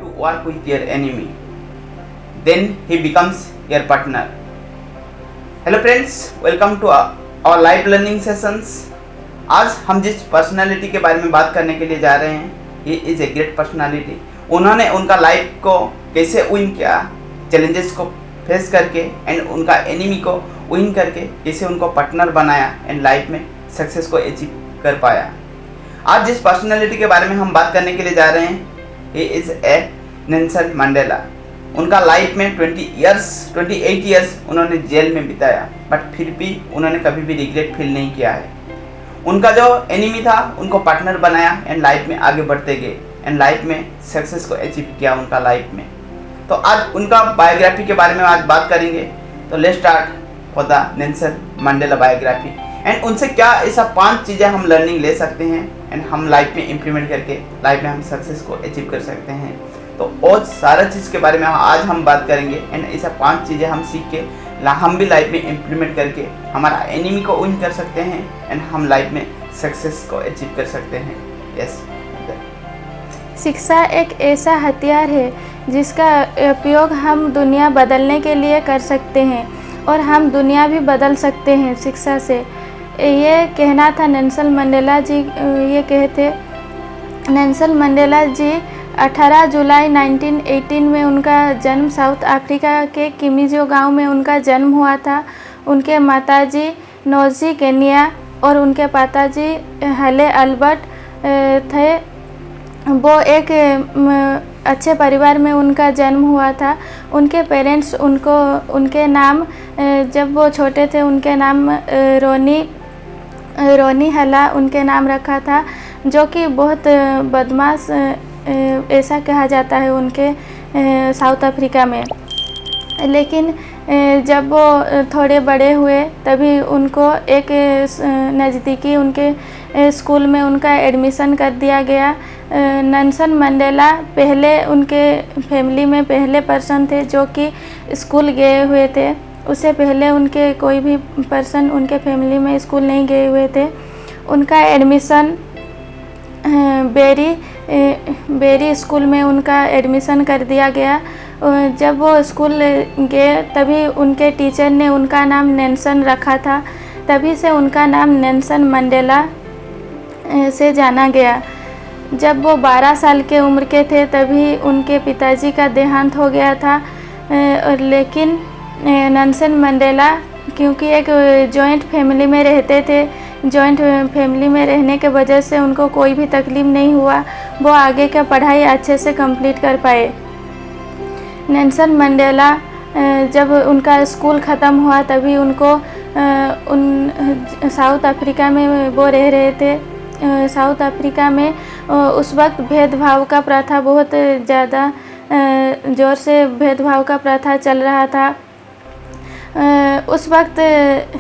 to work with your enemy. Then he becomes your partner. Hello friends, welcome to our live learning sessions. आज हम जिस personality के बारे में बात करने के लिए जा रहे हैं, ये इज़ ए ग्रेट पर्सनालिटी. उन्होंने उनका लाइफ को कैसे विन किया, चैलेंजेस को फेस करके एंड उनका एनिमी को विन करके कैसे उनको पार्टनर बनाया एंड लाइफ में सक्सेस को अचीव कर पाया. आज जिस पर्सनालिटी के बारे में हम बात करने के लिए जा रहे हैं, he is a Nelson Mandela. उनका लाइफ में 28 ईयर्स उन्होंने जेल में बिताया, बट फिर भी उन्होंने कभी भी रिग्रेट फील नहीं किया है. उनका जो एनिमी था उनको पार्टनर बनाया एंड लाइफ में आगे बढ़ते गए एंड लाइफ में सक्सेस को अचीव किया उनका लाइफ में. तो आज उनका बायोग्राफी के बारे में आज बात करेंगे. तो let's start for the Nelson Mandela biography and उनसे क्या ऐसा 5 चीज़ें हम लर्निंग ले सकते हैं एंड हम लाइफ में इम्प्लीमेंट करके लाइफ में हम सक्सेस को अचीव कर सकते हैं. तो और सारा चीज़ के बारे में आज हम बात करेंगे एंड ऐसा 5 चीज़ें हम सीख के हम भी लाइफ में इम्प्लीमेंट करके हमारा एनिमी को विन कर सकते हैं एंड हम लाइफ में सक्सेस को अचीव कर सकते हैं. यस, शिक्षा एक ऐसा हथियार है जिसका उपयोग हम दुनिया बदलने के लिए कर सकते हैं और हम दुनिया भी बदल सकते हैं शिक्षा से. ये कहना था नेल्सन मंडेला जी. ये कहे थे नेल्सन मंडेला जी. 18 जुलाई 1918 में उनका जन्म साउथ अफ्रीका के किमिजो गांव में उनका जन्म हुआ था. उनके माताजी नोजी केनिया और उनके पिताजी हले अल्बर्ट थे. वो एक अच्छे परिवार में उनका जन्म हुआ था. उनके पेरेंट्स उनके नाम जब वो छोटे थे उनके नाम रोनी हला उनके नाम रखा था, जो कि बहुत बदमाश ऐसा कहा जाता है उनके साउथ अफ्रीका में. लेकिन जब वो थोड़े बड़े हुए तभी उनको एक नज़दीकी उनके स्कूल में उनका एडमिशन कर दिया गया. नेल्सन मंडेला पहले उनके फैमिली में पहले पर्सन थे जो कि स्कूल गए हुए थे. उससे पहले उनके कोई भी पर्सन उनके फैमिली में स्कूल नहीं गए हुए थे. उनका एडमिशन बेरी स्कूल में उनका एडमिशन कर दिया गया. जब वो स्कूल गए तभी उनके टीचर ने उनका नाम नेल्सन रखा था. तभी से उनका नाम नेल्सन मंडेला से जाना गया. जब वो 12 साल के उम्र के थे तभी उनके पिताजी का देहांत हो गया था. लेकिन नेल्सन मंडेला क्योंकि एक जॉइंट फैमिली में रहते थे, जॉइंट फैमिली में रहने के वजह से उनको कोई भी तकलीफ़ नहीं हुआ. वो आगे का पढ़ाई अच्छे से कंप्लीट कर पाए. नेल्सन मंडेला जब उनका स्कूल ख़त्म हुआ तभी उनको साउथ अफ्रीका में वो रह रहे थे. साउथ अफ्रीका में उस वक्त भेदभाव का प्रथा बहुत ज़्यादा ज़ोर से भेदभाव का प्रथा चल रहा था. उस वक्त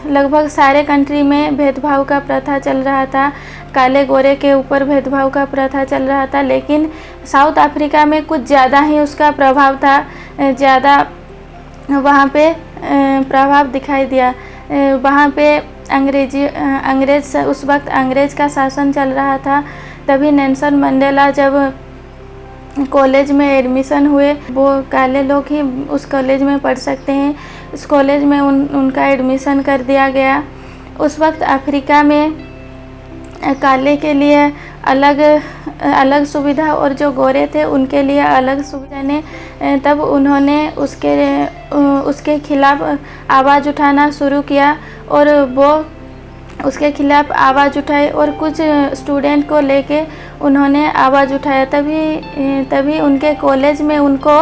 लगभग सारे कंट्री में भेदभाव का प्रथा चल रहा था. काले गोरे के ऊपर भेदभाव का प्रथा चल रहा था. लेकिन साउथ अफ्रीका में कुछ ज़्यादा ही उसका प्रभाव था, ज़्यादा वहाँ पे प्रभाव दिखाई दिया. वहाँ पे अंग्रेज उस वक्त अंग्रेज़ का शासन चल रहा था. तभी नेल्सन मंडेला जब कॉलेज में एडमिशन हुए, वो काले लोग ही उस कॉलेज में पढ़ सकते हैं, उस कॉलेज में उनका एडमिशन कर दिया गया. उस वक्त अफ्रीका में काले के लिए अलग सुविधा और जो गोरे थे उनके लिए अलग सुविधा ने तब उन्होंने उसके खिलाफ आवाज़ उठाना शुरू किया और वो उसके खिलाफ आवाज़ उठाई और कुछ स्टूडेंट को लेके उन्होंने आवाज़ उठाया. तभी उनके कॉलेज में उनको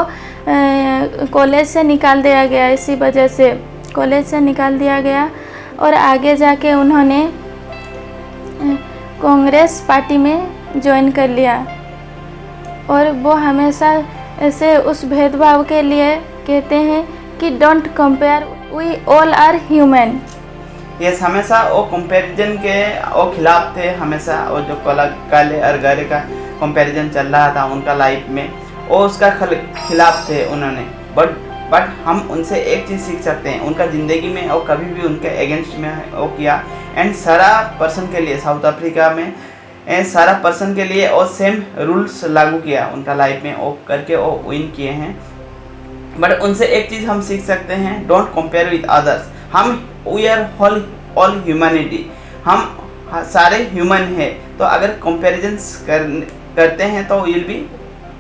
कॉलेज से निकाल दिया गया. इसी वजह से कॉलेज से निकाल दिया गया और आगे जाके उन्होंने कांग्रेस पार्टी में ज्वाइन कर लिया. और वो हमेशा ऐसे उस भेदभाव के लिए कहते हैं कि don't compare, we all are human. Yes, हमेशा वो कंपैरिजन के वो खिलाफ थे हमेशा. और जो काले और गोरे का कंपैरिजन चल रहा था उनका लाइफ में, वो उसका खिलाफ थे उन्होंने. बट हम उनसे एक चीज़ सीख सकते हैं, उनका ज़िंदगी में वो कभी भी उनके अगेंस्ट में वो किया एंड सारा पर्सन के लिए साउथ अफ्रीका में सारा पर्सन के लिए और सेम रूल्स लागू किया उनका लाइफ में, वो करके वो विन किए हैं। बट उनसे एक चीज़ हम सीख सकते हैं, डोंट कंपेयर विद अदर्स। हम वी आर ऑल ह्यूमैनिटी, हम सारे ह्यूमन है, तो अगर कंपेरिजन्स करते हैं तो will be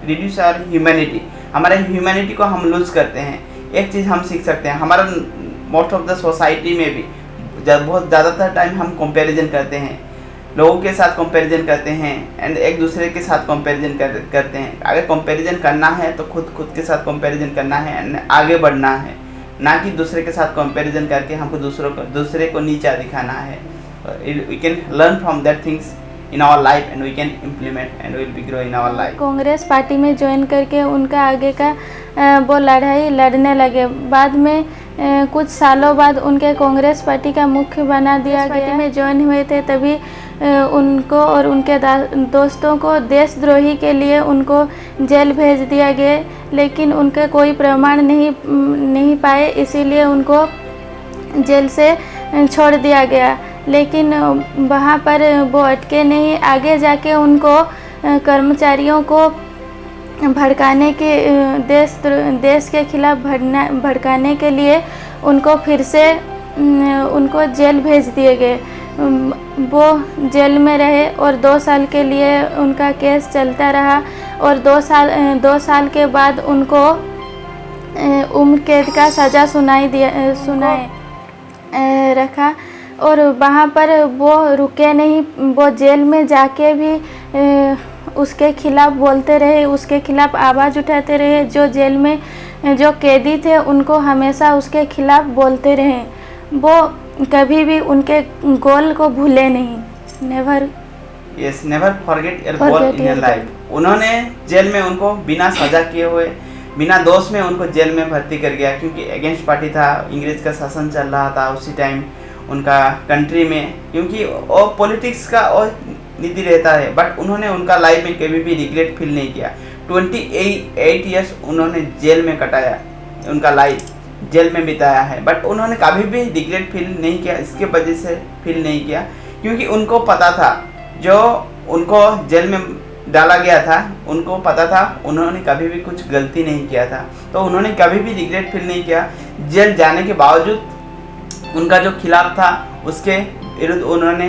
reduce our humanity, हमारे ह्यूमैनिटी को हम लूज करते हैं। एक चीज़ हम सीख सकते हैं, हमारा मोस्ट ऑफ द सोसाइटी में भी बहुत ज़्यादातर टाइम हम कंपैरिजन करते हैं, लोगों के साथ कंपैरिजन करते हैं एंड एक दूसरे के साथ कंपैरिजन करते हैं। अगर कंपैरिजन करना है तो खुद के साथ कंपैरिजन करना है एंड आगे बढ़ना है, ना कि दूसरे के साथ कंपैरिजन करके हमको दूसरे को नीचा दिखाना है। We can learn from that things in our life and we can implement and will be grow in our life. Congress party में ज्वाइन करके उनका आगे का वो लड़ाई लड़ने लगे। बाद में कुछ सालों बाद उनके कांग्रेस पार्टी का मुख्य बना दिया गया। पार्टी में ज्वाइन हुए थे तभी उनको और उनके दोस्तों को देशद्रोही के लिए उनको जेल भेज दिया गया, लेकिन उनके कोई प्रमाण नहीं पाए, इसीलिए उनको जेल से छोड़ दिया गया। लेकिन वहाँ पर वो अटके नहीं, आगे जाके उनको कर्मचारियों को भड़काने के देश के खिलाफ भड़काने के लिए उनको फिर से उनको जेल भेज दिए गए। वो जेल में रहे और 2 साल के लिए उनका केस चलता रहा और 2 साल के बाद उनको उम्र कैद का सज़ा सुनाए रखा। और वहाँ पर वो रुके नहीं, वो जेल में जाके भी उसके खिलाफ बोलते रहे, उसके खिलाफ आवाज़ उठाते रहे। जो जेल में जो कैदी थे उनको हमेशा उसके खिलाफ बोलते रहे। वो कभी भी उनके गोल को भूले नहीं। Never forget your goal in your life. उन्होंने जेल में उनको बिना सजा किए हुए, बिना दोष में उनको जेल में भर्ती कर गया, क्योंकि अगेंस्ट पार्टी था, इंग्रेज का शासन चल रहा था उसी टाइम उनका कंट्री में, क्योंकि वो पॉलिटिक्स का और नीति रहता है। बट उन्होंने उनका लाइफ में कभी भी रिग्रेट फील नहीं किया। 28 ईयर्स उन्होंने जेल में कटाया, उनका लाइफ जेल में बिताया है, बट उन्होंने कभी भी रिग्रेट फील नहीं किया। इसके वजह से फील नहीं किया क्योंकि उनको पता था, जो उनको जेल में डाला गया था उनको पता था उन्होंने कभी भी कुछ गलती नहीं किया था, तो उन्होंने कभी भी रिग्रेट फील नहीं किया। जेल जाने के बावजूद उनका जो खिलाफ था उसके विरुद्ध उन्होंने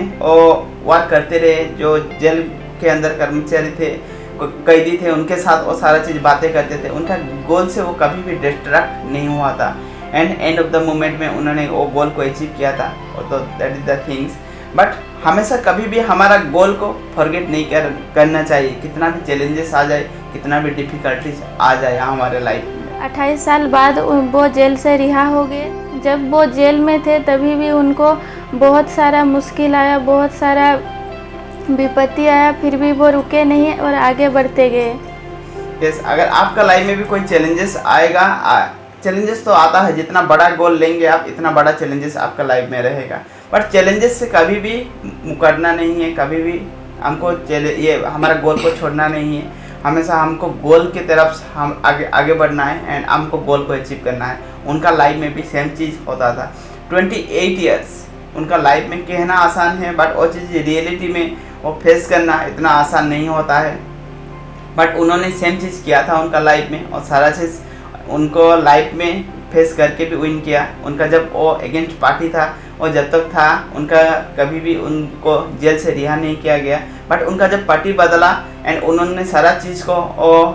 वर्क करते रहे। जो जेल के अंदर कर्मचारी थे, कैदी थे, उनके साथ वो सारा चीज़ बातें करते थे। उनका गोल से वो कभी भी डिस्ट्रैक्ट नहीं हुआ था and end of the moment में उन्होंने वो गोल को अचीव किया था। तो that is the things. But हमेशा कभी भी हमारा गोल को फॉरगेट नहीं करना चाहिए, कितना भी चैलेंजेस आ जाए, कितना भी डिफ़िकल्टीज आ जाए हमारे लाइफ में। 28 साल बाद वो जेल से रिहा हो गए। जब वो जेल में थे तभी भी उनको बहुत सारा मुश्किल आया, बहुत सारा विपत्ति आया, फिर भी वो रुके नहीं और आगे बढ़ते गए। यस, अगर आपका लाइफ में भी कोई चैलेंजेस आएगा, चैलेंजेस तो आता है, जितना बड़ा गोल लेंगे आप इतना बड़ा चैलेंजेस आपका लाइफ में रहेगा। बट चैलेंजेस से कभी भी मुकरना नहीं है, कभी भी हमको ये हमारा गोल को छोड़ना नहीं है। हमेशा हमको गोल की तरफ हम आगे बढ़ना है एंड हमको गोल को अचीव करना है। उनका लाइफ में भी सेम चीज़ होता था। 28 ईयर्स उनका लाइफ में कहना आसान है, बट वो चीज़ रियलिटी में वो फेस करना इतना आसान नहीं होता है। बट उन्होंने सेम चीज़ किया था उनका लाइफ में, और सारा चीज़ उनको लाइफ में फेस करके भी विन किया। उनका जब वो अगेंस्ट पार्टी था, वो जब तक था उनका कभी भी उनको जेल से रिहा नहीं किया गया। बट उनका जब पार्टी बदला एंड उन्होंने सारा चीज़ को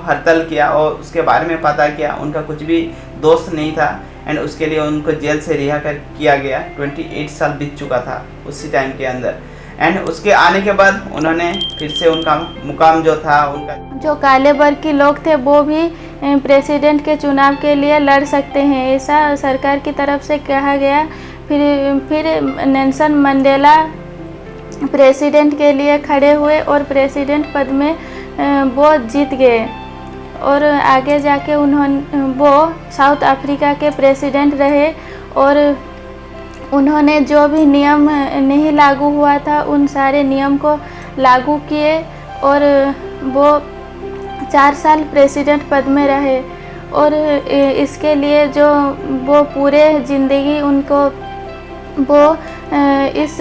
हड़ताल किया और उसके बारे में पता किया, उनका कुछ भी दोस्त नहीं था एंड उसके लिए उनको जेल से रिहा किया गया। 28 साल बीत चुका था उसी टाइम के अंदर। एंड उसके आने के बाद उन्होंने फिर से उनका मुकाम जो था, उनका जो काले वर्ग के लोग थे वो भी प्रेसिडेंट के चुनाव के लिए लड़ सकते हैं, ऐसा सरकार की तरफ से कहा गया। फिर नेल्सन मंडेला प्रेसिडेंट के लिए खड़े हुए और प्रेसिडेंट पद में वो जीत गए और आगे जाके वो साउथ अफ्रीका के प्रेसिडेंट रहे। और उन्होंने जो भी नियम नहीं लागू हुआ था उन सारे नियम को लागू किए और वो 4 साल प्रेसिडेंट पद में रहे। और इसके लिए जो वो पूरे ज़िंदगी उनको वो इस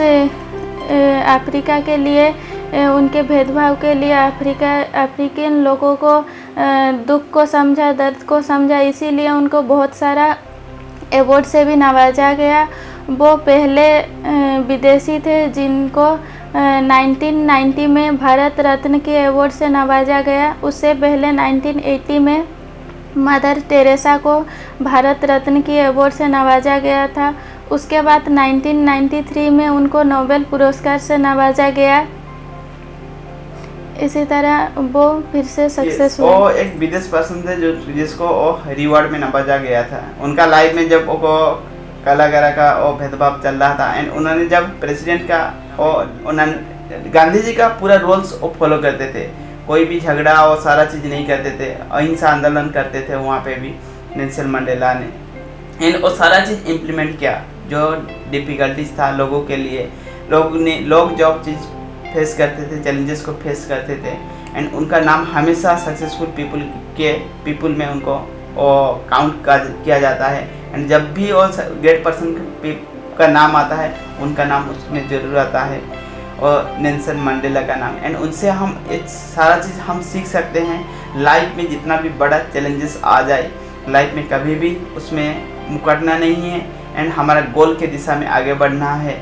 अफ्रीका के लिए उनके भेदभाव के लिए अफ्रीकन लोगों को दुख को समझा, दर्द को समझा, इसीलिए उनको बहुत सारा अवार्ड से भी नवाजा गया। वो पहले विदेशी थे जिनको 1990 में भारत रत्न के अवार्ड से नवाजा गया। उससे पहले 1980 में मदर टेरेसा को भारत रत्न के अवार्ड से नवाजा गया था। उसके बाद 1993 में उनको नोबेल पुरस्कार से नवाजा गया। इसी तरह वो फिर से सक्सेस हुए। वो एक विदेश पर्सन थे जिसको रिवॉर्ड में नवाजा गया था। उनका लाइफ में जब वो कलाकारा का वो भेदभाव चल रहा था एंड उन्होंने जब प्रेसिडेंट का उन्होंने गांधी जी का पूरा रूल्स वो फॉलो करते थे। कोई भी झगड़ा और सारा चीज़ नहीं करते थे, अहिंसा आंदोलन करते थे वहाँ पे भी नेल्सन मंडेला ने। एंड वो सारा चीज़ इम्प्लीमेंट किया जो डिफ़िकल्टीज था लोगों के लिए। लोग जो चीज़ फेस करते थे, चैलेंजेस को फेस करते थे एंड उनका नाम हमेशा सक्सेसफुल पीपल में उनको काउंट किया जाता है। एंड जब भी वो ग्रेट पर्सन का नाम आता है उनका नाम उसमें जरूर आता है और नेल्सन मंडेला का नाम। एंड उनसे हम एक सारा चीज़ हम सीख सकते हैं। लाइफ में जितना भी बड़ा चैलेंजेस आ जाए, लाइफ में कभी भी उसमें मुकरना नहीं है एंड हमारा गोल के दिशा में आगे बढ़ना है।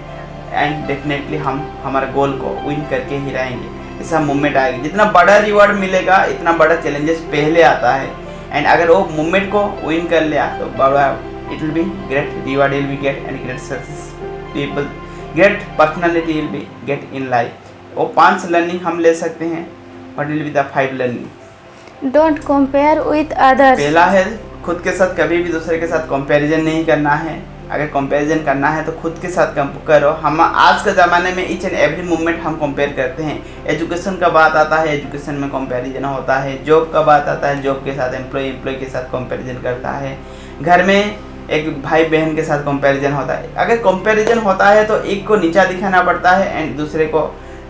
एंड डेफिनेटली हम हमारे गोल को विन करके ही रहेंगे। ऐसा मूवमेंट आएगी, जितना बड़ा रिवॉर्ड मिलेगा इतना बड़ा चैलेंजेस पहले आता है। एंड अगर वो मूवमेंट को विन कर लिया तो बड़ा it will be great reward will be get and great success people great personality will be get in life. वो 5 लर्निंग हम ले सकते हैं। What will be the 5 learning? Don't compare with others. पहला है खुद के साथ कभी भी दूसरे के साथ कंपैरिजन नहीं करना है। अगर कंपैरिजन करना है तो खुद के साथ करो। हम आज के ज़माने में ईच एंड एवरी मूवमेंट हम कंपेयर करते हैं। एजुकेशन का बात आता है, एजुकेशन में कंपैरिजन होता है। जॉब का बात आता है, जॉब के साथ एम्प्लॉय के साथ कंपैरिजन करता है। घर में एक भाई बहन के साथ कंपैरिजन होता है। अगर कंपैरिजन होता है तो एक को नीचा दिखाना पड़ता है एंड दूसरे को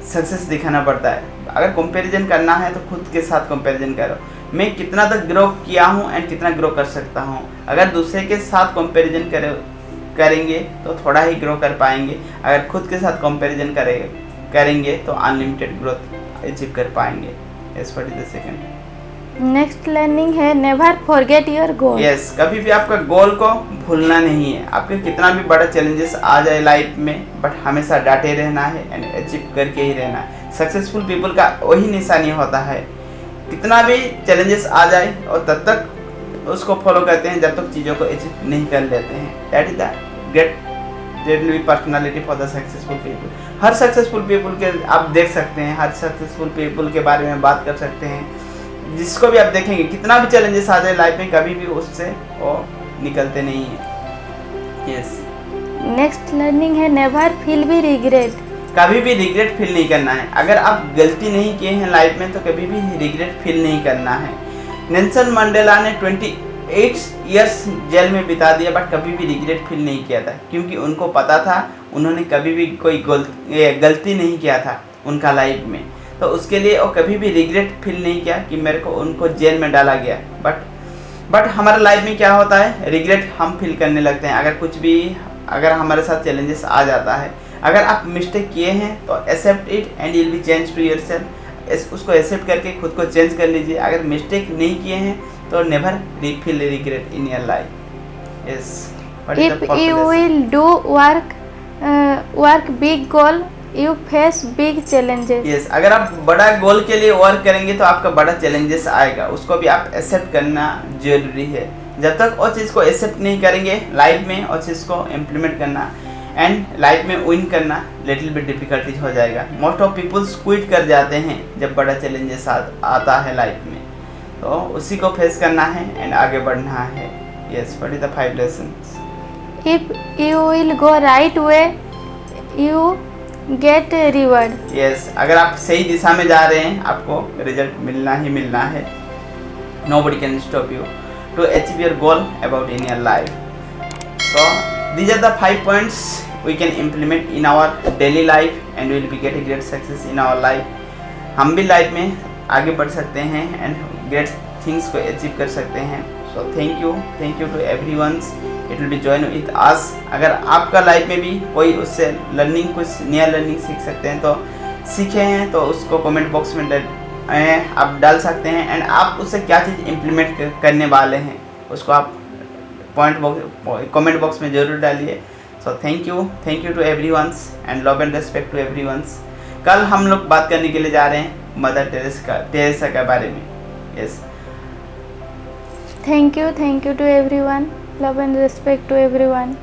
सक्सेस दिखाना पड़ता है। अगर कंपैरिजन करना है तो खुद के साथ कंपैरिजन करो। मैं कितना तक ग्रो किया हूँ एंड कितना ग्रो कर सकता हूँ। अगर दूसरे के साथ कंपैरिजन करेंगे तो थोड़ा ही ग्रो कर पाएंगे। अगर खुद के साथ कंपैरिजन करेंगे तो अनलिमिटेड ग्रोथ अचीव कर पाएंगे। Yes, what is the second? Next learning है never forget your goal. Yes, कभी भी आपका गोल को भूलना नहीं है। आपके कितना भी बड़ा चैलेंजेस आ जाए लाइफ में, बट हमेशा डाटे रहना है एंड अचीव करके ही रहना है। सक्सेसफुल पीपल का वही निशानी होता है, कितना भी चैलेंजेस आ जाए और तब तक उसको फॉलो करते हैं जब तक चीज़ों को अचीव नहीं कर लेते हैं। That is the great personality for the successful people. Her successful people के आप देख सकते हैं, हर सक्सेसफुल पीपल के बारे में बात कर सकते हैं। जिसको भी आप देखेंगे कितना भी चैलेंजेस आ जाए लाइफ में, कभी भी उससे वो निकलते नहीं है। यस, नेक्स्ट लर्निंग है नेवर फील बी रिग्रेट। कभी भी रिग्रेट फील नहीं करना है। अगर आप गलती नहीं किए हैं लाइफ में तो कभी भी रिग्रेट फील नहीं करना है। नेल्सन मंडेला ने 28 इयर्स जेल में बिता दिया बट कभी भी रिग्रेट फील नहीं किया था, क्योंकि उनको पता था उन्होंने कभी भी कोई गलती नहीं किया था उनका लाइफ में। तो उसके लिए वो कभी भी रिग्रेट फील नहीं किया कि मेरे को उनको जेल में डाला गया। बट हमारे लाइफ में क्या होता है, रिग्रेट हम फील करने लगते हैं। अगर हमारे साथ चैलेंजेस आ जाता है, अगर आप मिस्टेक किए हैं तो accept it and you will be change to yourself. उसको एक्सेप्ट करके खुद को चेंज कर लीजिए। अगर मिस्टेक नहीं किए हैं तो never feel regret in your life. Yes, if you will do work big goal you face big challenges. Yes, अगर आप बड़ा गोल के लिए वर्क करेंगे तो आपका बड़ा चैलेंजेस आएगा, उसको भी आप एक्सेप्ट करना जरूरी है। जब तक वो चीज़ को एक्सेप्ट नहीं करेंगे लाइफ में, और चीज़ को इम्प्लीमेंट करना एंड लाइफ में विन करना लिटिल बिट डिफिकल्टीज हो जाएगा। मोस्ट ऑफ पीपल्स क्विट कर जाते हैं जब बड़ा चैलेंजेस आता है लाइफ में, तो उसी को फेस करना है एंड आगे बढ़ना है। Yes, what is the 5 lessons? If you will go right way you get reward. Yes, अगर आप सही दिशा में जा रहे हैं आपको रिजल्ट मिलना ही मिलना है। Nobody can stop you to achieve your goal about in your life. So these are the 5 points we can implement in our daily life and we will be getting great success in our life। हम भी life में आगे बढ़ सकते हैं and great things को achieve कर सकते हैं। So thank you to everyone, it will be join with us. अगर आपका लाइफ में भी कोई उससे कुछ नया लर्निंग सीख सकते हैं तो सीखे हैं तो उसको कमेंट बॉक्स में आप डाल सकते हैं, एंड आप उससे क्या चीज़ इम्प्लीमेंट करने वाले हैं उसको आप कमेंट बॉक्स में ज़रूर डालिए। So thank you to everyones and love and respect to everyones. कल हम लोग बात करने के लिए जा रहे हैं मदर टेरेसा के बारे में। Yes, thank you to everyone, love and respect to everyone.